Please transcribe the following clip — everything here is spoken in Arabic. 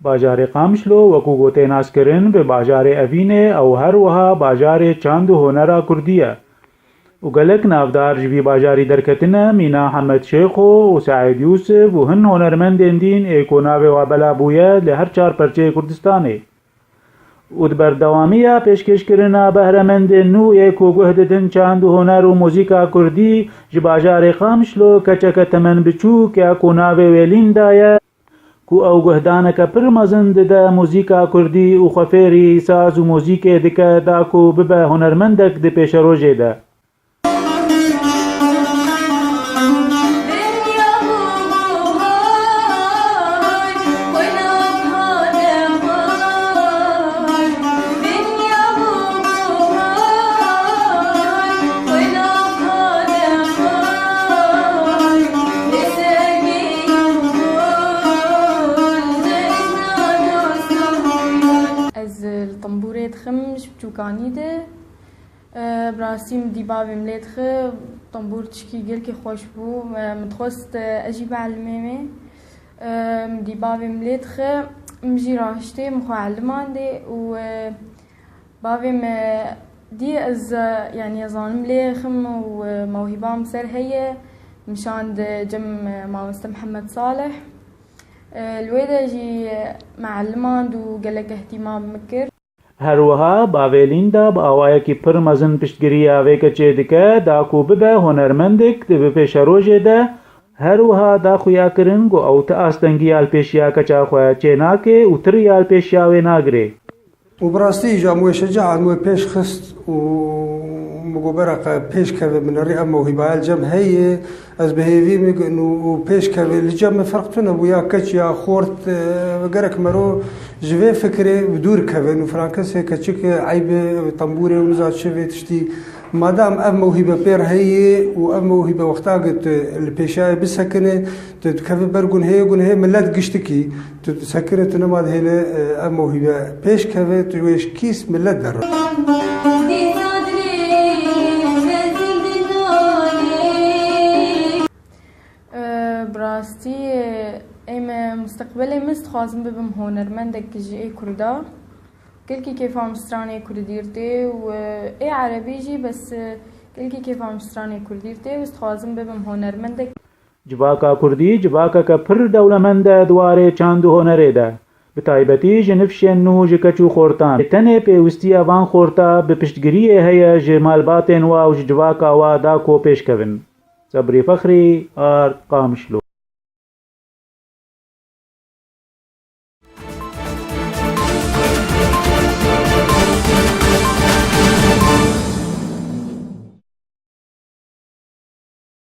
باجار قامشلو وکو گوته ناسکرن به باجار اوینه او هر وها باجار چاند و هنرا کردیه و گلک نافدار جوی باجاری درکتنه مینا حمد شیخو و سعید یوسف و هن هنرمندین دین ایکوناوی و بلا بویه لهر چار پرچه کردستانه و بردوامیه پیشکش کرنا بهرمند نو ایکو گهدتن چاند و هنر و موزیکا کردی جباجار قامشلو کچک تمن بچو که کوناوی ویلین دایه کو او گهدانک پر مزند ده موزیکا کردی و خفیری ساز و موزیک دکه دا کو ببه هنرمندک ده پیش روژه ده الطنبورة تخمش بتوكاني ده براسيم ديبابي مليتخ طنبور تشكي قلكي خوش بو متخوست أجيب على الميمي ديبابي مليتخ مجي راشتي مخو علمان دي و بابي دي از يعني ظان مليخم وموهبام سر هي مشان جم ماوست محمد صالح الويدا جي معلمان دو قلق اهتمام مكر هروها باویلین دا با آوایا کی پر مزن پشتگیری آوه کچه دکه دا کو ببه هنرمندک ده بپیش روژه ده هروها دا خویا کرن گو او تا آستنگی آل پیشیا کچا خویا چه ناکه و تری آل پیشیاوه ناگره و براستی جاموی شجاع موی پیش خست و مقبرق پیش که من الرئة موهبة الجم هي از بهيفي ميقنو پیش که الجم فرقتنا بويا كچ يا خورت قرك مرو جوي فكري بدور كفن وفرانكس كچك عيب طنبوري ومزاد شوي تشتي مادام ام موهبة بير هي و ام موهبة وقتاقت البيشاي بسكنه تكفي برقون هي ملات قشتكي تسكنه تنماد هيلا ام موهبة پیش كفي تويش كيس ملات در براستي ايما مستقبلي مستخازم ببم هنرمندك جي كردا كلكي كيف عم ستراني كرديرتي و اي عربي جي بس كلكي كيف عم ستراني كرديرتي مستخازم ببم هنرمندك جباكا كردي جباكا كپر دولمند دواره چاند هنره ده بتایبتی جنفشن نو جکچو خورتان تنه پیوستی اوان خورتا به پشتگیری هيا جمال باطن و جواکا و دا کو پیش کون صبری فخری آر قامشلو